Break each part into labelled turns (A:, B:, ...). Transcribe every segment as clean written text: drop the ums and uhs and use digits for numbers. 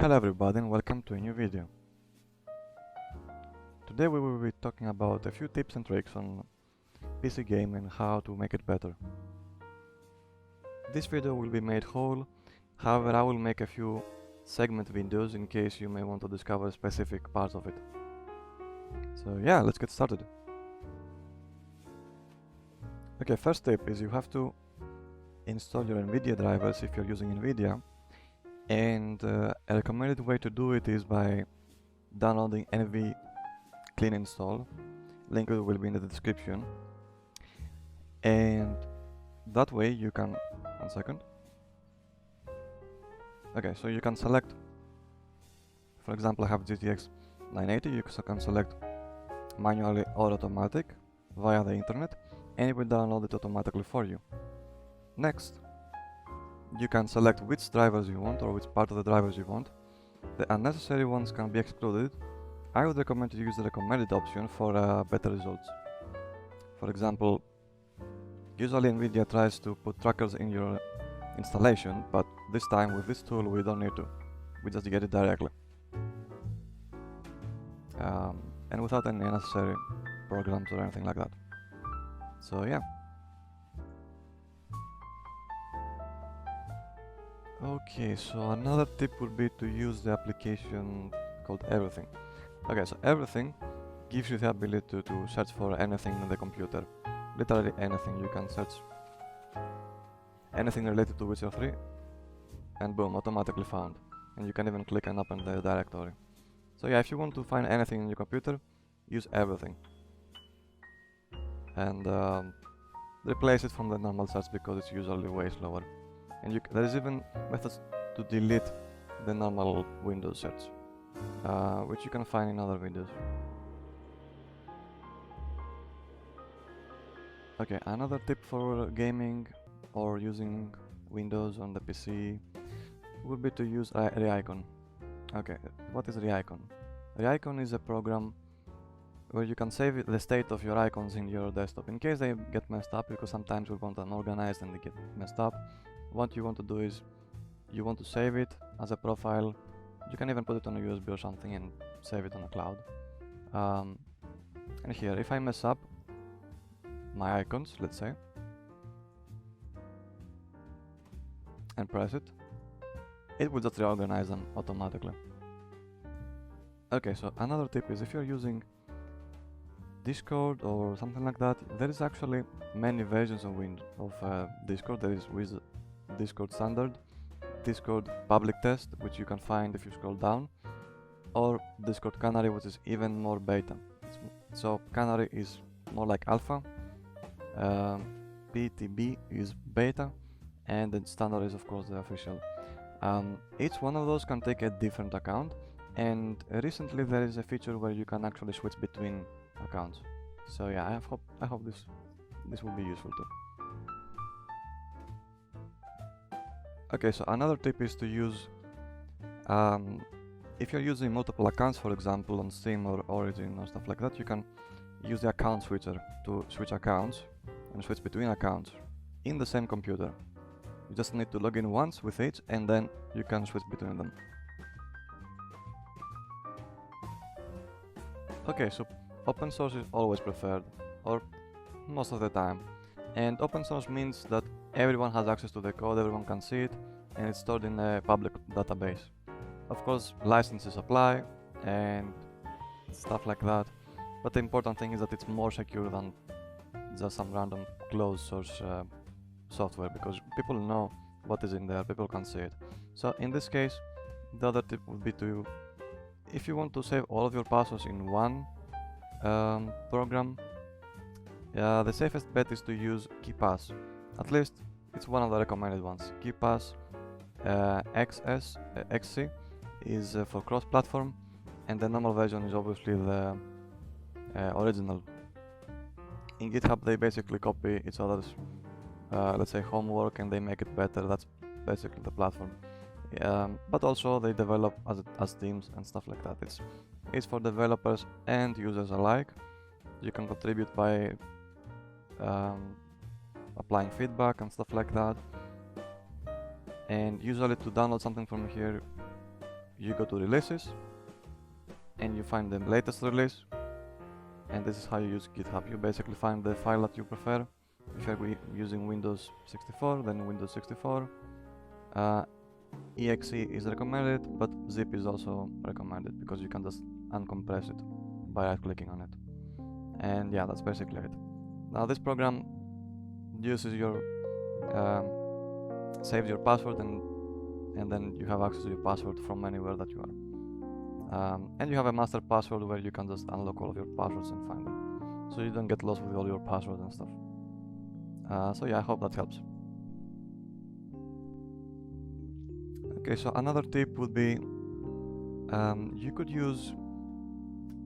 A: Hello everybody and welcome to a new video. Today we will be talking about a few tips and tricks on PC game and how to make it better. This video will be made whole, however I will make a few segment videos in case you may want to discover specific parts of it. So yeah, let's get started. Okay, first tip is you have to install your NVidia drivers if you're using NVIDIA, and a recommended way to do it is by downloading NV clean install. Link will be in the description, and that way you can okay, so you can select, for example I have GTX 980, you can select manually or automatic via the internet, and it will download it automatically for you. Next, you can select which drivers you want or which part of the drivers you want. The unnecessary ones can be excluded. I would recommend to use the recommended option for better results. For example, usually NVIDIA tries to put trackers in your installation, but this time with this tool we don't need to. We just get it directly. And without any unnecessary programs or anything like that. So yeah. Okay, so another tip would be to use the application called Everything. Okay, so Everything gives you the ability to search for anything in the computer. Literally anything. You can search anything related to Witcher 3 and boom, automatically found. And you can even click and open the directory. So yeah, if you want to find anything in your computer, use Everything. And replace it from the normal search because it's usually way slower. And there is even methods to delete the normal Windows search, which you can find in other videos. Okay, another tip for gaming or using Windows on the PC would be to use Reicon. Okay, what is Reicon? Reicon is a program where you can save the state of your icons in your desktop in case they get messed up, because sometimes we want them organized and they get messed up. What you want to do is you want to save it as a profile. You can even put it on a USB or something and save it on a cloud. And here, if I mess up my icons, let's say, and press it, it will just reorganize them automatically. Okay, so another tip is if you're using Discord or something like that, there is actually many versions of Discord. There is with Discord Standard, Discord Public Test, which you can find if you scroll down, or Discord Canary, which is even more beta. So Canary is more like alpha, PTB is beta, and then Standard is of course the official. Each one of those can take a different account, and recently there is a feature where you can actually switch between accounts. So yeah, I hope this will be useful too. Okay, so another tip is to use, if you're using multiple accounts, for example on Steam or Origin or stuff like that, you can use the account switcher to switch accounts and switch between accounts in the same computer. You just need to log in once with each and then you can switch between them. Okay, so open source is always preferred, or most of the time. And open source means that everyone has access to the code, everyone can see it, and it's stored in a public database. Of course, licenses apply and stuff like that, but the important thing is that it's more secure than just some random closed source software, because people know what is in there, people can see it. So in this case, the other tip would be to, if you want to save all of your passwords in one program, the safest bet is to use KeePass. At least it's one of the recommended ones. KeePass XC is for cross-platform, and the normal version is obviously the original. In GitHub they basically copy each other's let's say homework and they make it better. That's basically the platform. But also they develop as teams and stuff like that. It's for developers and users alike. You can contribute by applying feedback and stuff like that. And usually to download something from here, you go to releases and you find the latest release, and this is how you use GitHub. You basically find the file that you prefer. If you're using Windows 64, then Windows 64. exe is recommended, but zip is also recommended because you can just uncompress it by right clicking on it. And yeah, that's basically it. Now this program uses your saves your password, and then you have access to your password from anywhere that you are. And you have a master password where you can just unlock all of your passwords and find them, so you don't get lost with all your passwords and stuff. So yeah, I hope that helps. Okay, so another tip would be you could use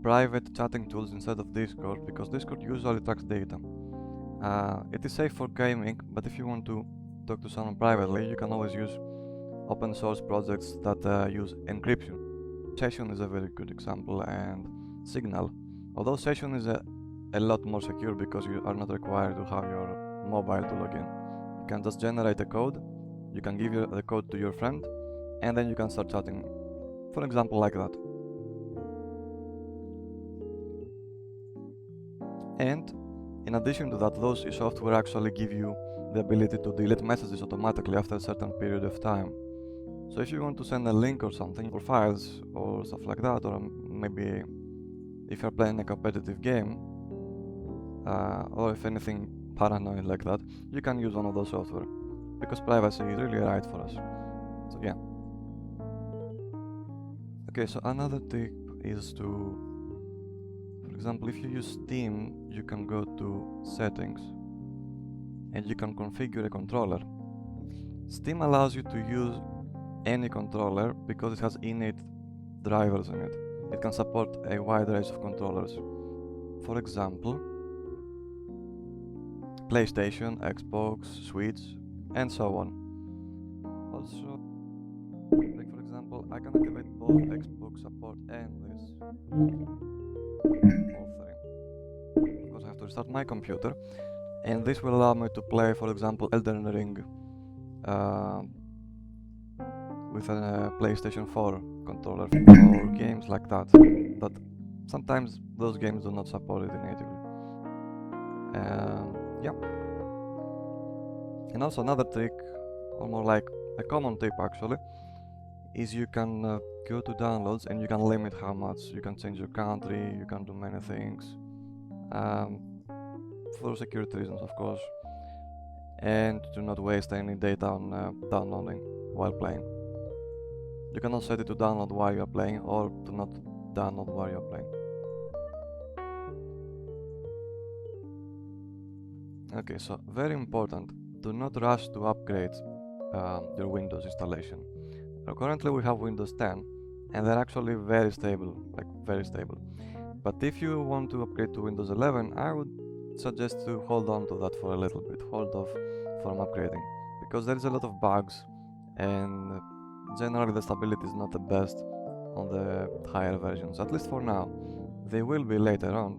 A: private chatting tools instead of Discord, because Discord usually tracks data. It is safe for gaming, but if you want to talk to someone privately, you can always use open source projects that use encryption. Session is a very good example, and Signal. Although Session is a lot more secure because you are not required to have your mobile to log in. You can just generate a code, you can give the code to your friend, and then you can start chatting, for example, like that. And in addition to that, those software actually give you the ability to delete messages automatically after a certain period of time. So if you want to send a link or something, or files or stuff like that, or maybe if you're playing a competitive game, or if anything paranoid like that, you can use one of those software, because privacy is really right for us. So yeah. Okay, so another tip is to, for example, if you use Steam, you can go to settings and you can configure a controller. Steam allows you to use any controller because it has innate drivers in it. It can support a wide range of controllers. For example, PlayStation, Xbox, Switch, and so on. Also, like for example, I can activate both Xbox support and this. All three. Of course, I have to restart my computer, and this will allow me to play, for example, Elden Ring with a PlayStation 4 controller, or games like that. But sometimes those games do not support it natively. Yeah. And also another trick, or more like a common tip actually, is you can go to downloads and you can limit how much. You can change your country, you can do many things, for security reasons of course, and to not waste any data on downloading while playing. You can also set it to download while you are playing, or to not download while you are playing. Okay, so very important, do not rush to upgrade your Windows installation. Currently we have Windows 10, and they're actually very stable, like very stable. But if you want to upgrade to Windows 11, I would suggest to hold on to that for a little bit, hold off from upgrading, because there is a lot of bugs, and generally the stability is not the best on the higher versions, at least for now. They will be later on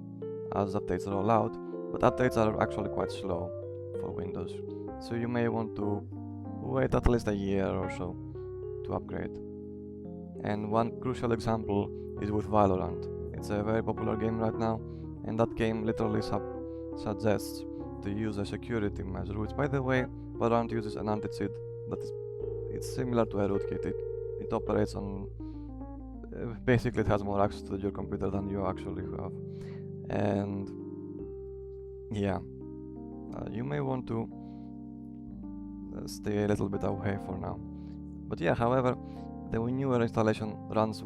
A: as updates roll out, but updates are actually quite slow for Windows, so you may want to wait at least a year or so to upgrade. And one crucial example is with Valorant. It's a very popular game right now, and that game literally suggests to use a security measure, which by the way, Valorant uses an anti-cheat that it's similar to a rootkit. It operates on basically it has more access to your computer than you actually have. And yeah, you may want to stay a little bit away for now. But yeah, however, the newer installation runs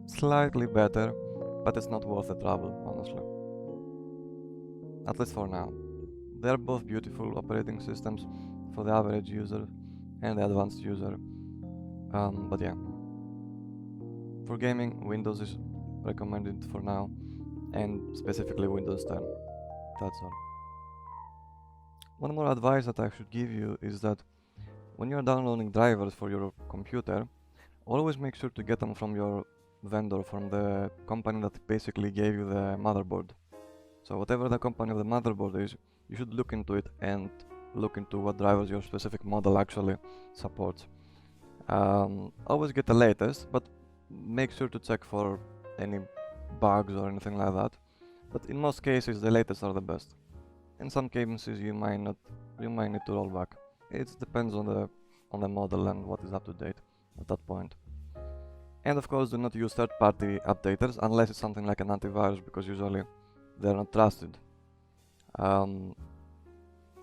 A: slightly better, but it's not worth the trouble, honestly. At least for now. They're both beautiful operating systems for the average user and the advanced user. But yeah, for gaming, Windows is recommended for now, and specifically Windows 10. That's all. One more advice that I should give you is that when you're downloading drivers for your computer, always make sure to get them from your vendor, from the company that basically gave you the motherboard. So whatever the company of the motherboard is, you should look into it and look into what drivers your specific model actually supports. Always get the latest, but make sure to check for any bugs or anything like that. But in most cases, the latest are the best. In some cases, you might need to roll back. It depends on the model and what is up to date at that point. And of course, do not use third-party updaters unless it's something like an antivirus, because usually they're not trusted.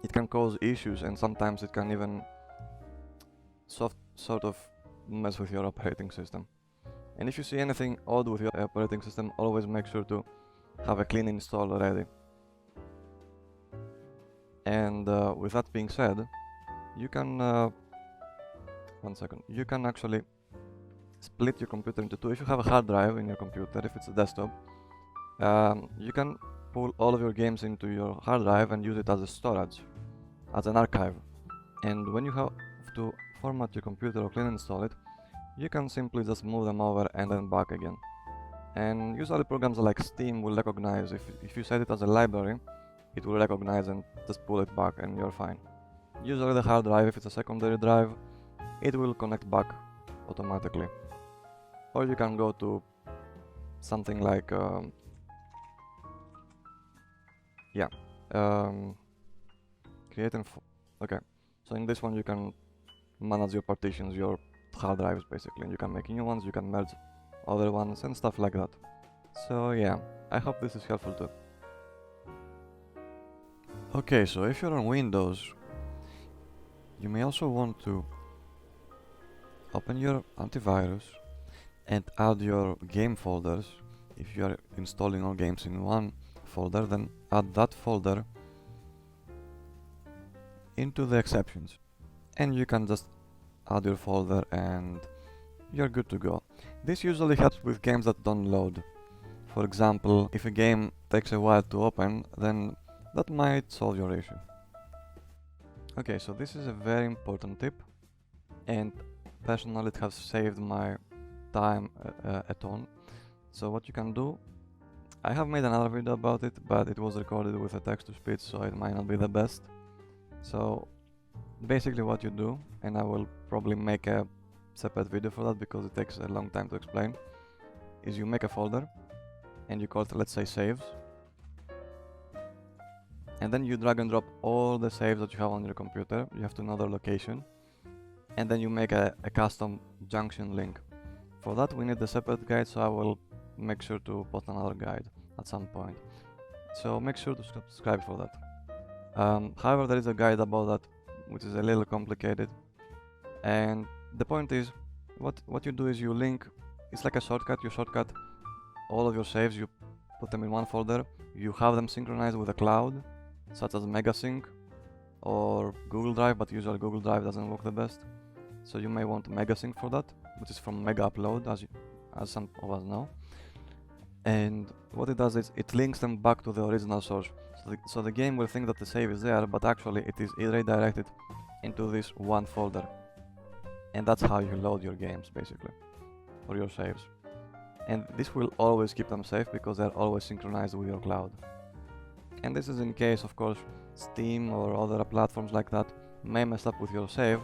A: It can cause issues, and sometimes it can even sort of mess with your operating system. And if you see anything odd with your operating system, always make sure to have a clean install ready. And with that being said, you can you can actually split your computer into two. If you have a hard drive in your computer, if it's a desktop, you can pull all of your games into your hard drive and use it as a storage, as an archive. And when you have to format your computer or clean install it, you can simply just move them over and then back again. And usually programs like Steam will recognize, if you set it as a library, it will recognize and just pull it back and you're fine. Usually the hard drive, if it's a secondary drive, it will connect back automatically. Or you can go to something like okay, so in this one you can manage your partitions, your hard drives basically, and you can make new ones, you can merge other ones and stuff like that. So yeah, I hope this is helpful too. Okay, so if you're on Windows, you may also want to open your antivirus and add your game folders. If you are installing all games in one folder, then add that folder into the exceptions, and you can just add your folder and you're good to go. This usually helps with games that don't load. For example, if a game takes a while to open, then that might solve your issue. Okay, so this is a very important tip, and personally it has saved my time a ton. So what you can do, I have made another video about it, but it was recorded with a text-to-speech, so it might not be the best. So basically what you do, and I will probably make a separate video for that because it takes a long time to explain, is you make a folder and you call it, let's say, saves, and then you drag and drop all the saves that you have on your computer. You have to know their location, and then you make a custom junction link. For that we need a separate guide, so I will make sure to post another guide at some point, so make sure to subscribe for that. However, there is a guide about that which is a little complicated, and the point is, what you do is you link, it's like a shortcut, you shortcut all of your saves, you put them in one folder, you have them synchronized with a cloud such as Megasync or Google Drive, but usually Google Drive doesn't work the best, so you may want Megasync for that, which is from Mega Upload, as some of us know. And what it does is it links them back to the original source, so the game will think that the save is there, but actually it is redirected into this one folder, and that's how you load your games basically, or your saves. And this will always keep them safe because they're always synchronized with your cloud. And this is in case, of course, Steam or other platforms like that may mess up with your save.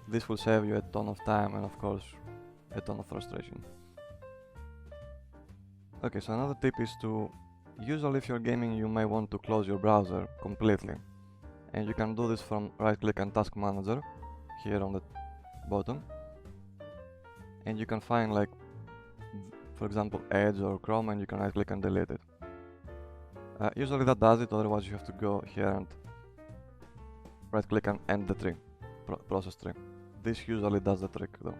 A: This will save you a ton of time and of course a ton of frustration. Okay, so another tip is to, usually if you're gaming you may want to close your browser completely, and you can do this from right click and task manager here on the bottom, and you can find, like, for example, Edge or Chrome, and you can right click and delete it. Usually that does it, otherwise you have to go here and right click and end the tree, process tree. This usually does the trick though.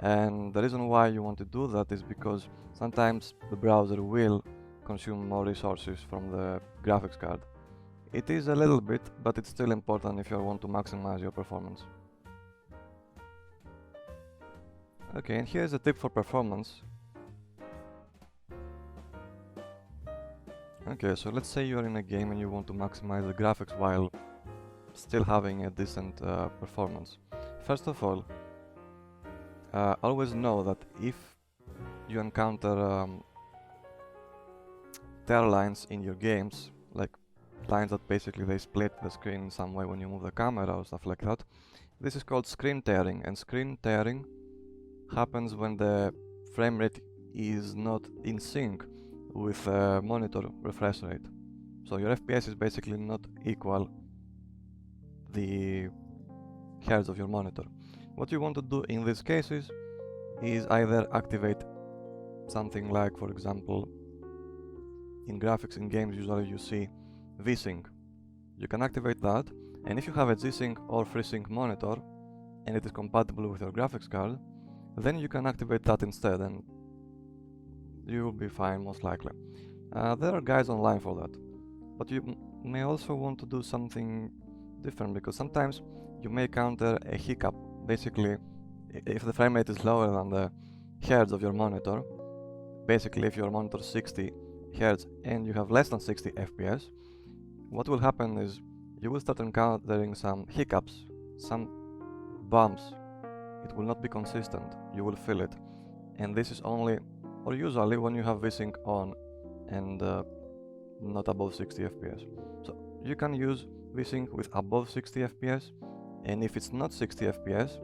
A: And the reason why you want to do that is because sometimes the browser will consume more resources from the graphics card. It is a little bit, but it's still important if you want to maximize your performance. Okay, and here's a tip for performance. Okay, so let's say you're in a game and you want to maximize the graphics while still having a decent performance. First of all, always know that if you encounter tear lines in your games, like lines that basically they split the screen in some way when you move the camera or stuff like that, This is called screen tearing, and screen tearing happens when the frame rate is not in sync with the monitor refresh rate. So your FPS is basically not equal the hertz of your monitor. What you want to do in these cases is either activate something like, for example, in graphics in games usually you see VSync. You can activate that, and if you have a G-Sync or FreeSync monitor and it is compatible with your graphics card, then you can activate that instead and you will be fine most likely. There are guides online for that, but you may also want to do something different, because sometimes you may encounter a hiccup. Basically, if the frame rate is lower than the hertz of your monitor, basically if your monitor is 60 hertz and you have less than 60 FPS, what will happen is you will start encountering some hiccups, some bumps. It will not be consistent, you will feel it, and this is only or usually when you have VSync on and not above 60 FPS. So you can use VSync with above 60 FPS, and if it's not 60 FPS,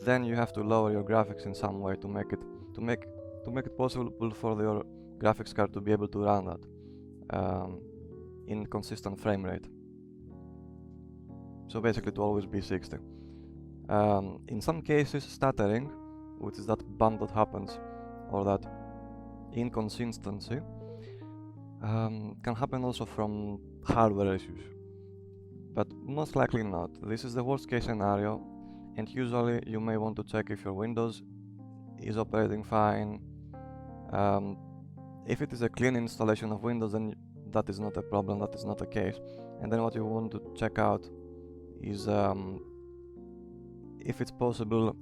A: then you have to lower your graphics in some way to make it possible for your graphics card to be able to run that in consistent frame rate. So basically to always be 60. In some cases, stuttering, which is that bump that happens, or that inconsistency, can happen also from hardware issues, but most likely not. This is the worst case scenario, and usually you may want to check if your Windows is operating fine. If it is a clean installation of Windows, then that is not a problem, that is not the case. And then what you want to check out is if it's possible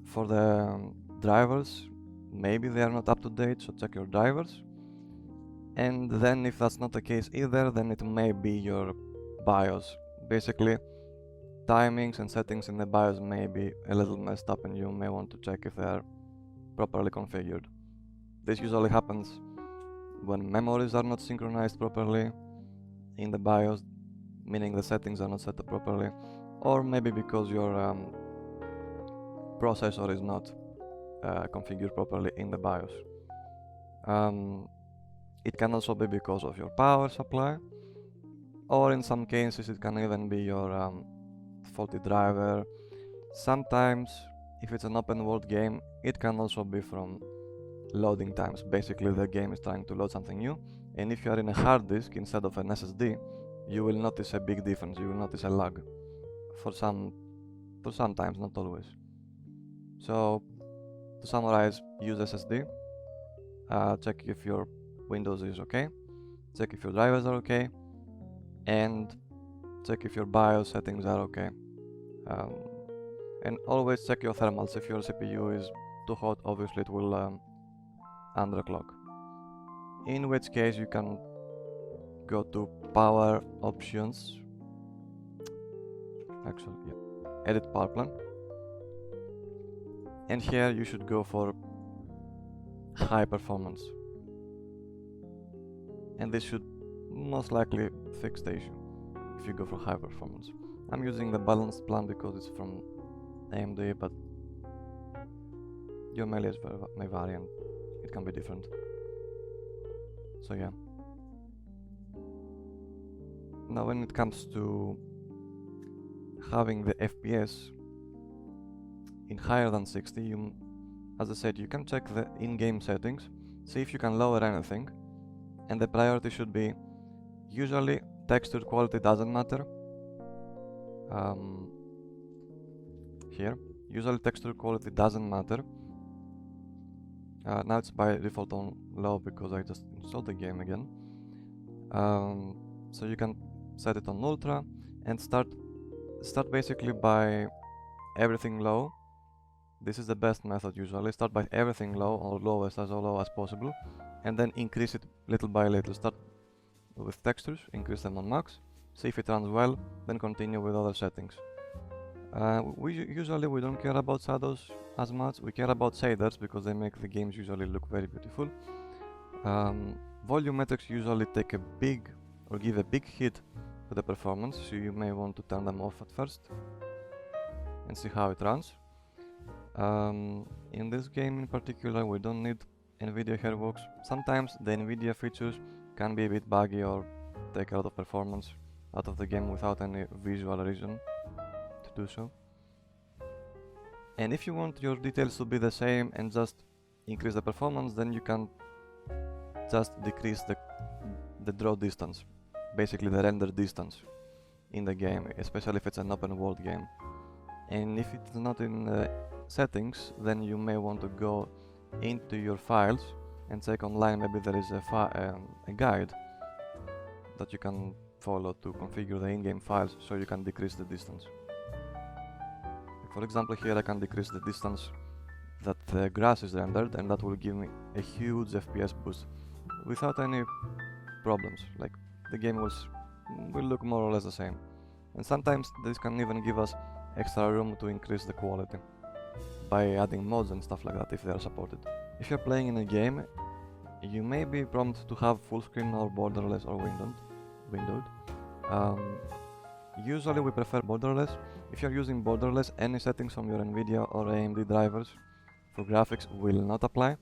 A: for the drivers. Maybe they are not up to date, so check your drivers. And then if that's not the case either, then it may be your BIOS. Basically, timings and settings in the BIOS may be a little messed up, and you may want to check if they are properly configured. This usually happens when memories are not synchronized properly in the BIOS, meaning the settings are not set up properly, or maybe because your processor is not configured properly in the BIOS. It can also be because of your power supply, or in some cases it can even be your faulty driver. Sometimes, if it's an open world game, it can also be from loading times. Basically, the game is trying to load something new, and if you are in a hard disk instead of an SSD, you will notice a big difference. You will notice a lag for sometimes, not always. So to summarize, use SSD, check if your Windows is okay, check if your drivers are okay, and check if your BIOS settings are okay. And always check your thermals. If your CPU is too hot, obviously it will underclock, in which case you can go to power options, edit power plan, and here you should go for high performance, and this should most likely fix the issue if you go for high performance. I'm using the balanced plan because it's from AMD, but your mileage may vary and it can be different. So yeah. Now when it comes to having the FPS in higher than 60, as I said, you can check the in-game settings, see if you can lower anything, and the priority should be, usually texture quality doesn't matter. Here, usually texture quality doesn't matter. Now it's by default on low because I just installed the game again. So you can set it on ultra and start basically by everything low. This is the best method usually. Start by everything low, or lowest as low as possible, and then increase it little by little. Start with textures, increase them on max, see if it runs well, then continue with other settings. Usually we don't care about shadows as much. We care about shaders because they make the games usually look very beautiful. Volumetrics usually take a big, or give a big hit to the performance, so you may want to turn them off at first. and see how it runs. In this game in particular, we don't need NVIDIA Hairbox. Sometimes the NVIDIA features can be a bit buggy or take a lot of performance out of the game without any visual reason to do so. And if you want your details to be the same and just increase the performance, then you can just decrease the draw distance, basically the render distance in the game, especially if it's an open world game. And if it's not in settings, then you may want to go into your files and check online. Maybe there is a guide that you can follow to configure the in-game files so you can decrease the distance. For example, here I can decrease the distance that the grass is rendered, and that will give me a huge FPS boost without any problems. Like, the game will look more or less the same. And sometimes this can even give us extra room to increase the quality by adding mods and stuff like that if they are supported. If you're playing in a game, you may be prompted to have full screen or borderless or windowed. Usually we prefer borderless. If you're using borderless, any settings from your NVIDIA or AMD drivers for graphics will not apply.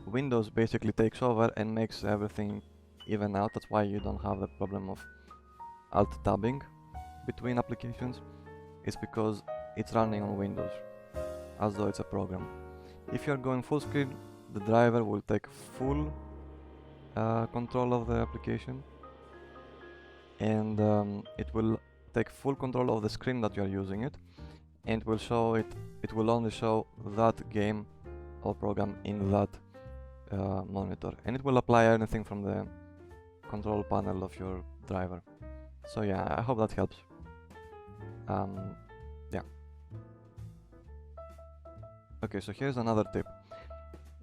A: Windows basically takes over and makes everything even out. That's why you don't have the problem of alt tabbing between applications. It's because it's running on Windows as though it's a program. If you're going full screen, the driver will take full control of the application, and it will take full control of the screen that you are using it, and will show it will only show that game or program in that monitor, and it will apply anything from the control panel of your driver. So yeah, I hope that helps. Yeah. Okay, so here's another tip.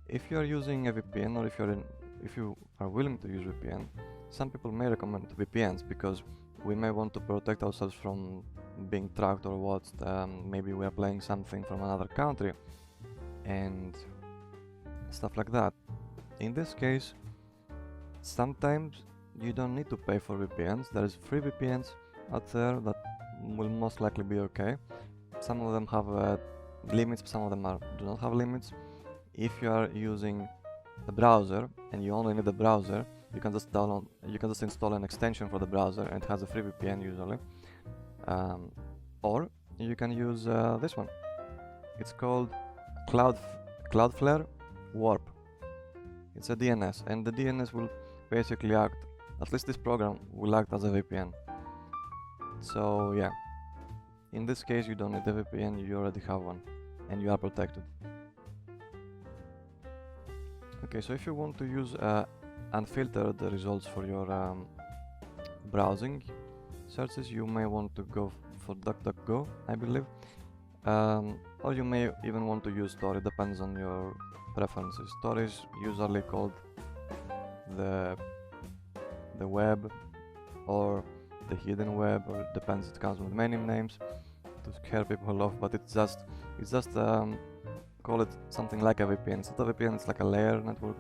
A: If you are using a VPN, or if you are willing to use VPN, some people may recommend VPNs because we may want to protect ourselves from being tracked or watched. Maybe we are playing something from another country and stuff like that. In this case, sometimes you don't need to pay for VPNs. There is free VPNs out there that will most likely be okay. Some of them have limits, some of them do not have limits. If you are using the browser and you only need the browser, you can just install an extension for the browser, and it has a free VPN usually. Or you can use this one. It's called Cloudflare Warp. It's a DNS, and the DNS will basically act, at least this program will act as a VPN. So yeah, in this case you don't need a VPN, you already have one, and you are protected. Okay, so if you want to use unfiltered results for your browsing searches, you may want to go for DuckDuckGo, I believe, or you may even want to use Tor. It depends on your preferences. Tor is usually called the web or the hidden web, or it depends. It comes with many names to scare people off, but it's just call it something like a VPN. It's not a VPN, it's like a layer network,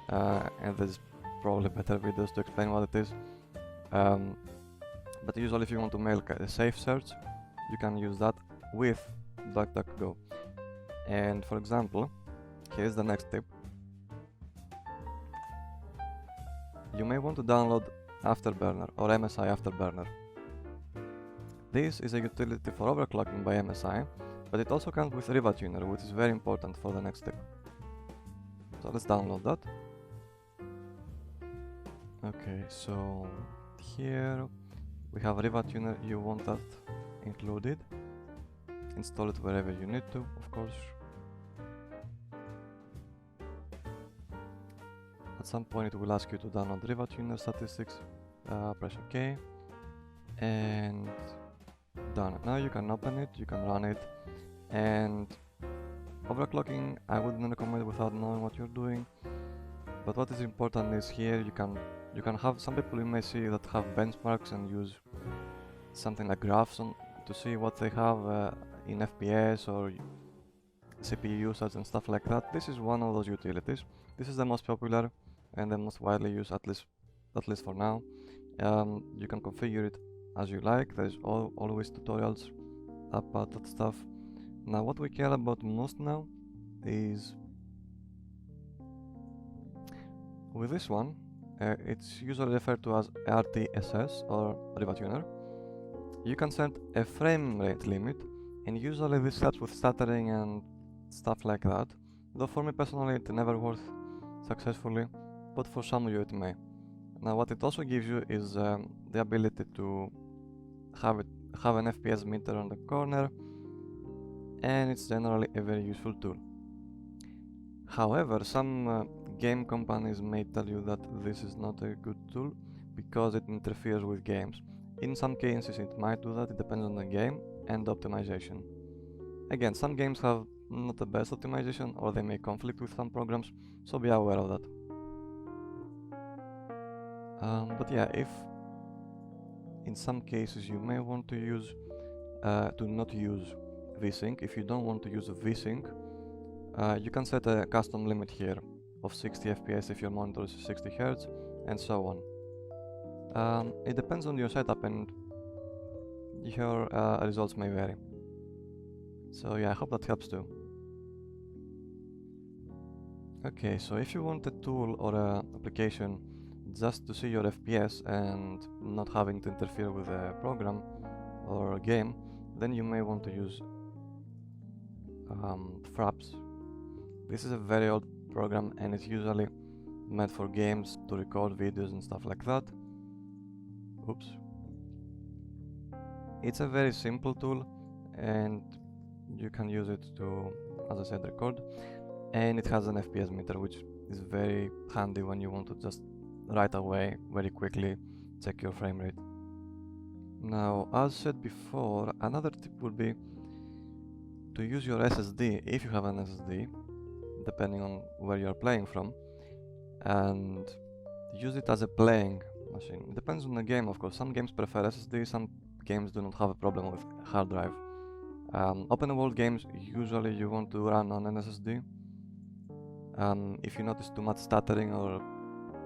A: and there's probably better videos to explain what it is. But usually if you want to make a safe search, you can use that with DuckDuckGo. And for example, here's the next tip. You may want to download Afterburner or MSI Afterburner. This is a utility for overclocking by MSI, but it also comes with Riva Tuner, which is very important for the next step. So let's download that. Okay, so here we have Riva Tuner. You want that included. Install it wherever you need to, of course. At some point it will ask you to download Riva Tuner statistics. Press OK, and done. Now you can open it, you can run it, and overclocking I wouldn't recommend without knowing what you're doing. But what is important is here you can have, some people you may see that have benchmarks and use something like graphs to see what they have in FPS or CPU usage and stuff like that. This is one of those utilities. This is the most popular and the most widely used, at least for now. You can configure it as you like. There's always tutorials about that stuff. Now what we care about most now is with this one, it's usually referred to as RTSS or Riva tuner. You can set a frame rate limit, and usually this helps with stuttering and stuff like that, though for me personally it never worked successfully, but for some of you it may. Now what it also gives you is the ability to have an FPS meter on the corner, and it's generally a very useful tool. However, some game companies may tell you that this is not a good tool because it interferes with games. In some cases it might do that, it depends on the game and optimization. Again, some games have not the best optimization, or they may conflict with some programs, so be aware of that. But yeah, if in some cases you may want to use to not use VSync, if you don't want to use a VSync, you can set a custom limit here of 60 FPS if your monitor is 60 Hz, and so on. It depends on your setup, and your results may vary. So yeah, I hope that helps too. Okay, so if you want a tool or an application just to see your FPS and not having to interfere with a program or a game, then you may want to use Fraps. This is a very old program, and it's usually meant for games to record videos and stuff like that. Oops. It's a very simple tool, and you can use it to, as I said, record, and it has an FPS meter, which is very handy when you want to just right away, very quickly check your frame rate. Now, as said before, another tip would be to use your SSD, if you have an SSD, depending on where you are playing from, and use it as a playing machine. It depends on the game, of course. Some games prefer SSD, some games do not have a problem with hard drive. Open world games, usually you want to run on an SSD. If you notice too much stuttering or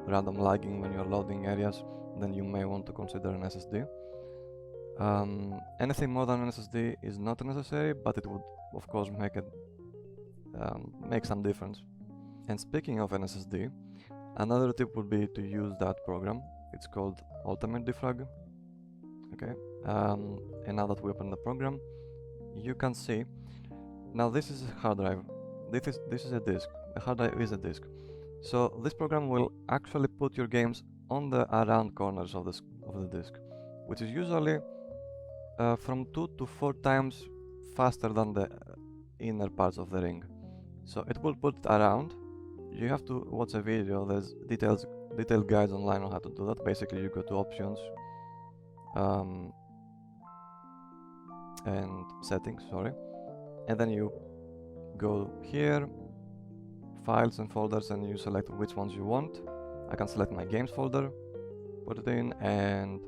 A: random lagging when you're loading areas, then you may want to consider an SSD. Anything more than an SSD is not necessary, but it would of course make some difference. And speaking of an SSD, another tip would be to use that program. It's called Ultimate Defrag. Okay, and now that we open the program, you can see, now this is a hard drive, this is a disk, a hard drive is a disk. So this program will actually put your games on the around corners of the disk, which is usually from 2 to 4 times faster than the inner parts of the ring. So it will put it around. You have to watch a video. There's detailed guides online on how to do that. Basically, you go to options and settings, and then you go here, files and folders, and you select which ones you want. I can select my games folder, put it in, and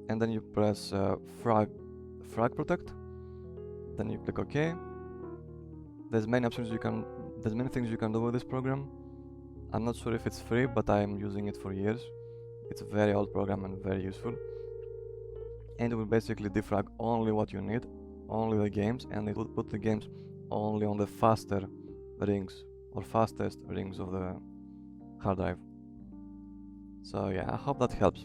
A: then you press frag protect. Then you click OK. There's many options there's many things you can do with this program. I'm not sure if it's free, but I'm using it for years. It's a very old program and very useful. And it will basically defrag only what you need, only the games, and it will put the games only on the faster rings or fastest rings of the hard drive. So yeah, I hope that helps.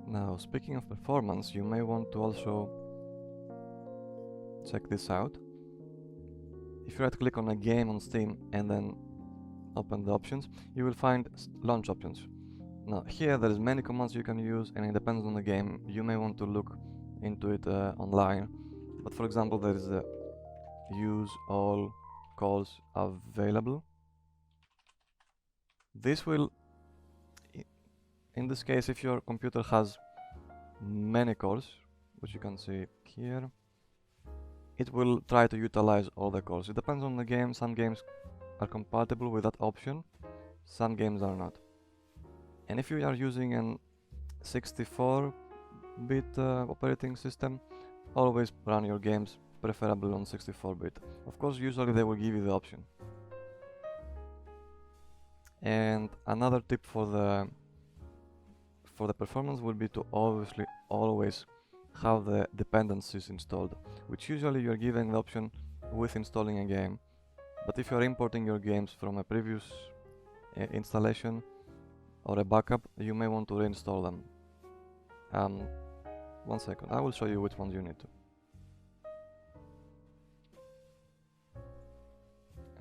A: Now, speaking of performance, you may want to also check this out. If you right click on a game on Steam and then open the options, you will find launch options. Now here there is many commands you can use, and it depends on the game. You may want to look into it online, but for example there is the use all calls available. This will, in this case, if your computer has many cores, which you can see here, it will try to utilize all the cores. It depends on the game. Some games are compatible with that option, some games are not. And if you are using an 64-bit operating system, always run your games preferably on 64-bit. Of course, usually they will give you the option. And another tip for the for the performance will be to obviously always have the dependencies installed, which usually you're given the option with installing a game. But if you're importing your games from a previous installation or a backup, you may want to reinstall them. 1 second, I will show you which ones you need to.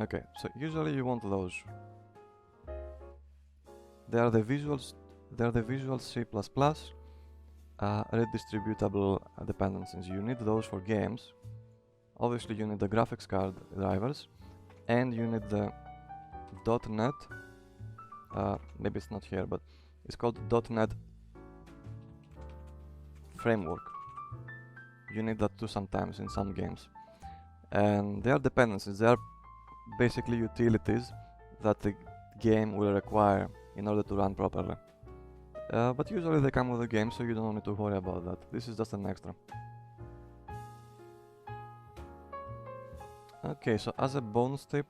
A: Okay, so usually you want those. They are the Visual C++ redistributable dependencies. You need those for games. Obviously you need the graphics card drivers, and you need the .NET, maybe it's not here, but it's called .NET framework. You need that too sometimes in some games. And they are dependencies. They are basically utilities that the game will require in order to run properly. But usually they come with the game, so you don't need to worry about that. This is just an extra. Okay, so as a bonus tip,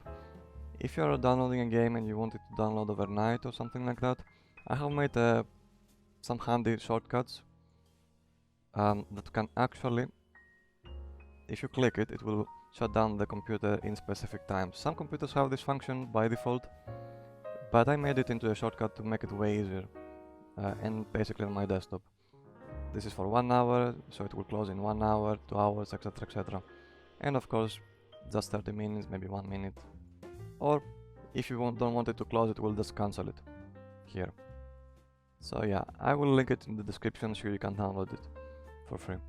A: if you are downloading a game and you want it to download overnight or something like that, I have made some handy shortcuts that can actually, if you click it, it will shut down the computer in specific times. Some computers have this function by default, but I made it into a shortcut to make it way easier, and basically on my desktop. This is for 1 hour, so it will close in 1 hour, 2 hours, etc, etc. And of course, just 30 minutes, maybe 1 minute. Or if you don't want it to close, it will just cancel it here. So yeah, I will link it in the description so you can download it for free.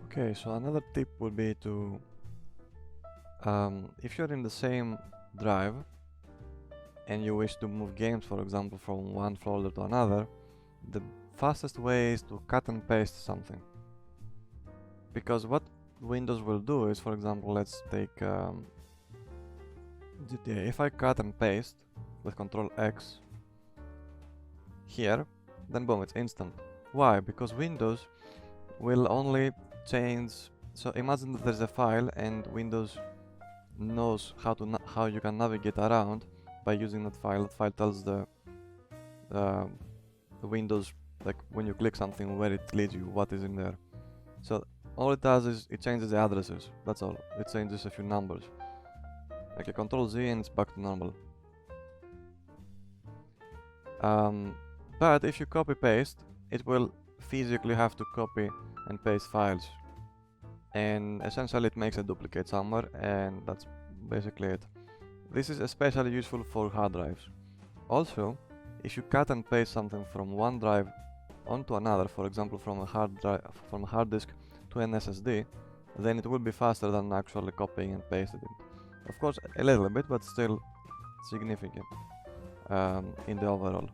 A: Okay, so another tip would be to, if you're in the same drive and you wish to move games, for example, from one folder to another, the fastest way is to cut and paste something. Because what Windows will do is, for example, let's take GTA. If I cut and paste with Ctrl X here, then boom, it's instant. Why? Because Windows will only change. So imagine that there's a file and Windows knows how you can navigate around by using that file. That file tells the Windows, like when you click something, where it leads you, what is in there. So all it does is it changes the addresses. That's all. It changes a few numbers. Like a Ctrl Z and it's back to normal. But if you copy paste, it will physically have to copy and paste files, and essentially it makes a duplicate somewhere, and that's basically it. This is especially useful for hard drives. Also, if you cut and paste something from one drive onto another, for example from a hard disk to an SSD, then it will be faster than actually copying and pasting it. Of course, a little bit, but still significant in the overall.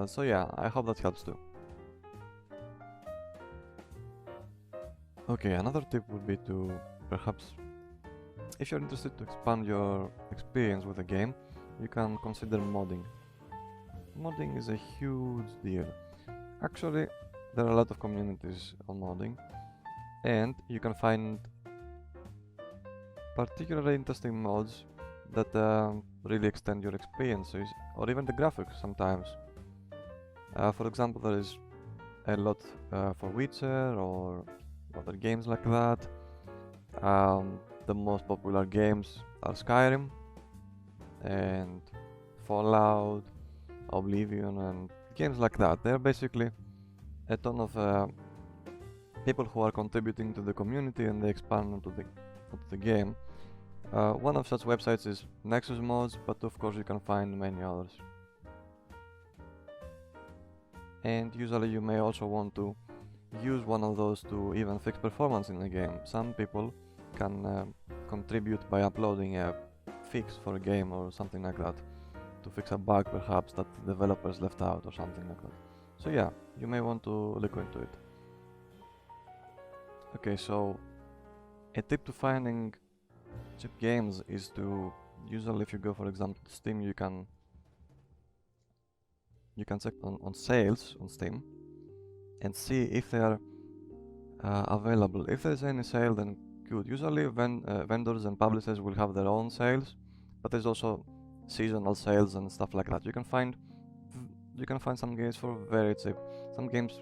A: So yeah, I hope that helps too. Okay, another tip would be to perhaps, if you're interested to expand your experience with a game, you can consider modding. Modding is a huge deal. Actually, there are a lot of communities on modding, and you can find particularly interesting mods that really extend your experiences, or even the graphics sometimes. For example, there is a lot for Witcher or other games like that. The most popular games are Skyrim and Fallout, Oblivion, and games like that. They're basically a ton of people who are contributing to the community, and they expand onto the game. One of such websites is Nexus Mods, but of course you can find many others. And usually you may also want to use one of those to even fix performance in the game. Some people can contribute by uploading a fix for a game or something like that, to fix a bug perhaps that the developers left out or something like that. So yeah, you may want to look into it. Okay, so a tip to finding cheap games is to, usually if you go for example to Steam, you can check on sales on Steam and see if they are available. If there's any sale, then good. Usually vendors and publishers will have their own sales, but there's also seasonal sales and stuff like that. You can find some games for very cheap. Some games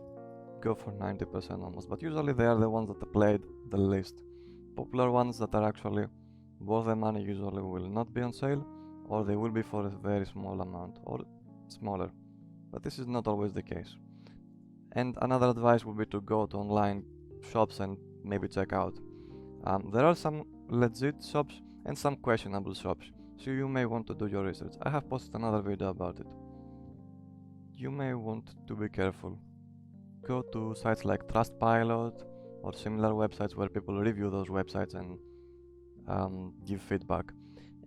A: go for 90% almost, but usually they are the ones that are played the least. Popular ones that are actually worth the money usually will not be on sale, or they will be for a very small amount or smaller, but this is not always the case. And another advice would be to go to online shops and maybe check out. There are some legit shops and some questionable shops, so you may want to do your research. I have posted another video about it. You may want to be careful. Go to sites like Trustpilot or similar websites where people review those websites and give feedback.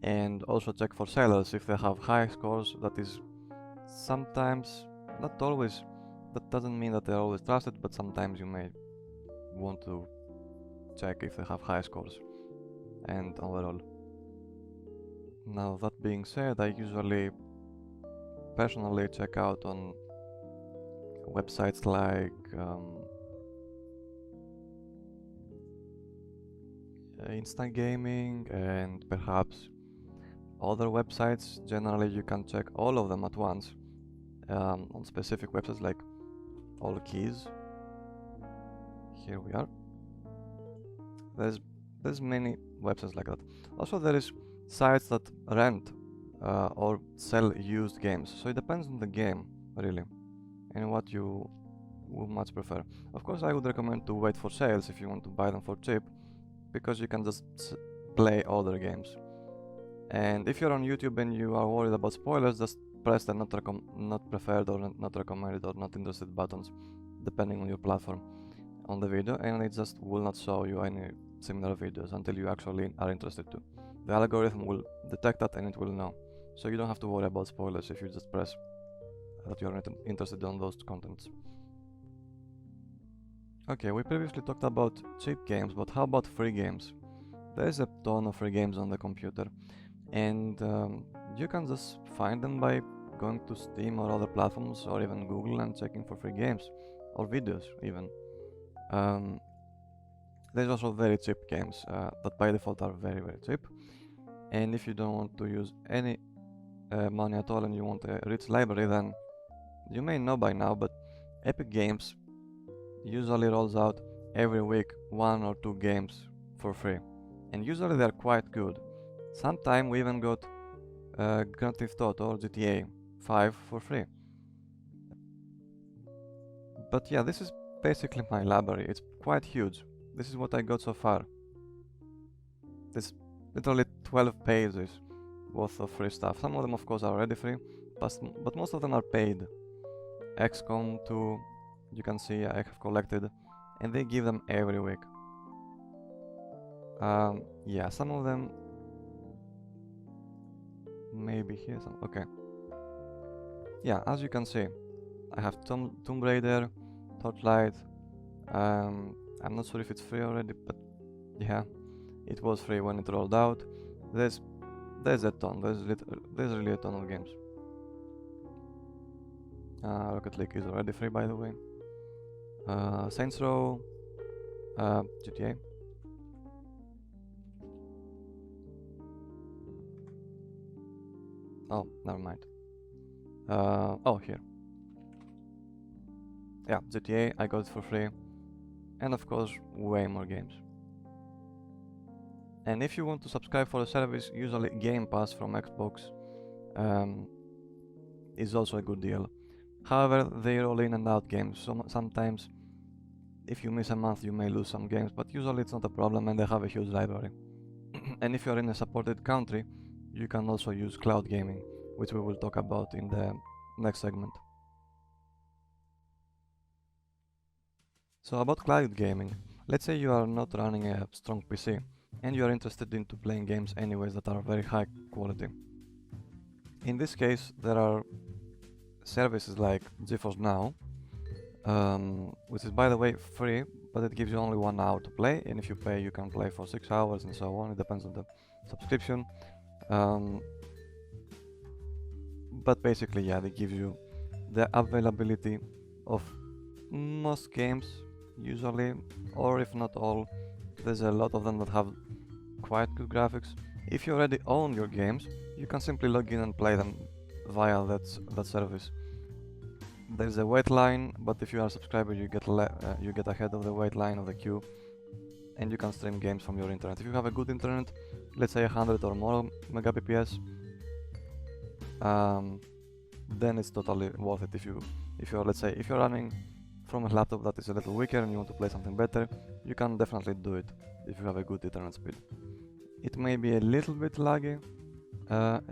A: And also check for sellers if they have high scores. That is sometimes, not always, that doesn't mean that they're always trusted, but sometimes you may want to check if they have high scores and overall. Now, that being said, I usually personally check out on websites like Instant Gaming and perhaps other websites. Generally, you can check all of them at once on specific websites like All Keys. Here we are. There's many websites like that. Also, there is sites that rent or sell used games, so it depends on the game really and what you would much prefer. Of course, I would recommend to wait for sales if you want to buy them for cheap, because you can just play other games. And if you're on YouTube and you are worried about spoilers, just press the not preferred or not recommended or not interested buttons, depending on your platform, on the video, and it just will not show you any similar videos until you actually are interested to. The algorithm will detect that and it will know. So you don't have to worry about spoilers if you just press that you are not interested in those contents. Okay, we previously talked about cheap games, but how about free games? There is a ton of free games on the computer, and you can just find them by going to Steam or other platforms, or even Google, and checking for free games or videos even. There's also very cheap games that by default are very cheap, and if you don't want to use any money at all and you want a rich library, then you may know by now, but Epic Games usually rolls out every week 1 or 2 games for free, and usually they're quite good. Sometimes we even got Grand Theft Auto or GTA 5 for free. But yeah, this is basically my library. It's quite huge. This is what I got so far. This literally 12 pages worth of free stuff. Some of them of course are already free, but most of them are paid. XCOM 2, you can see I have collected, and they give them every week. Yeah, some of them maybe here some. Okay. Yeah, as you can see, I have Tomb Raider, Torchlight. I'm not sure if it's free already, but yeah, it was free when it rolled out. There's a ton. There's really a ton of games. Rocket League is already free, by the way. Saints Row, GTA. Oh, never mind. Oh, here. Yeah, GTA, I got it for free. And of course, way more games. And if you want to subscribe for the service, usually Game Pass from Xbox is also a good deal. However, they roll in and out games, so sometimes if you miss a month you may lose some games, but usually it's not a problem and they have a huge library. And if you're in a supported country, you can also use cloud gaming, which we will talk about in the next segment. So about cloud gaming, let's say you are not running a strong PC and you are interested into playing games anyways that are very high quality. In this case, there are services like GeForce Now, which is by the way free, but it gives you only 1 hour to play, and if you pay you can play for 6 hours and so on. It depends on the subscription. But basically, yeah, they give you the availability of most games usually, or if not all. There's a lot of them that have quite good graphics, If you already own your games, you can simply log in and play them via that service. There's a wait line, but if you are a subscriber, you get ahead of the wait line of the queue, and you can stream games from your internet. If you have a good internet, let's say 100 or more Mbps, then it's totally worth it. If you're running from a laptop that is a little weaker and you want to play something better, you can definitely do it if you have a good internet speed. It may be a little bit laggy,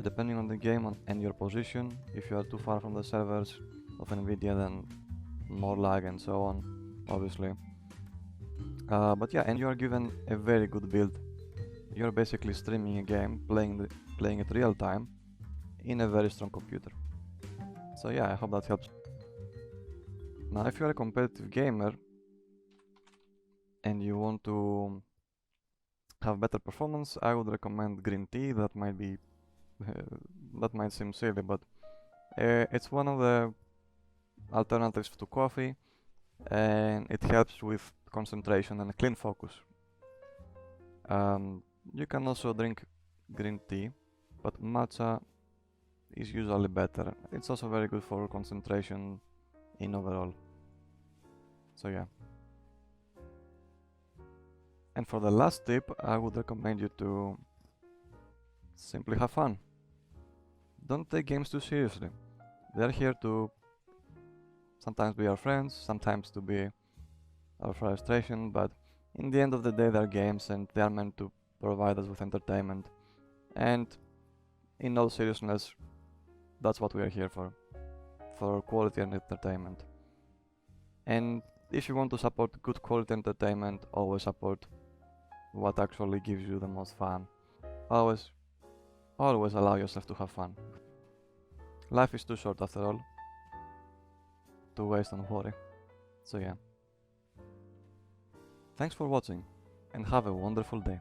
A: depending on the game and your position. If you are too far from the servers of NVIDIA, then more lag and so on, obviously. But yeah, and you are given a very good build. You're basically streaming a game, playing it real time in a very strong computer. So yeah, I hope that helps. Now, if you're a competitive gamer and you want to have better performance, I would recommend green tea. That might be that might seem silly, but it's one of the alternatives to coffee, and it helps with concentration and clean focus. You can also drink green tea, but matcha is usually better. It's also very good for concentration in overall. So yeah. And for the last tip, I would recommend you to simply have fun. Don't take games too seriously. They're here to sometimes be our friends, sometimes to be our frustration, but in the end of the day, they're games and they are meant to provide us with entertainment. And in all seriousness, that's what we are here for quality and entertainment. And if you want to support good quality entertainment, always support what actually gives you the most fun. Always allow yourself to have fun. Life is too short after all to waste on worry. So yeah. Thanks for watching and have a wonderful day.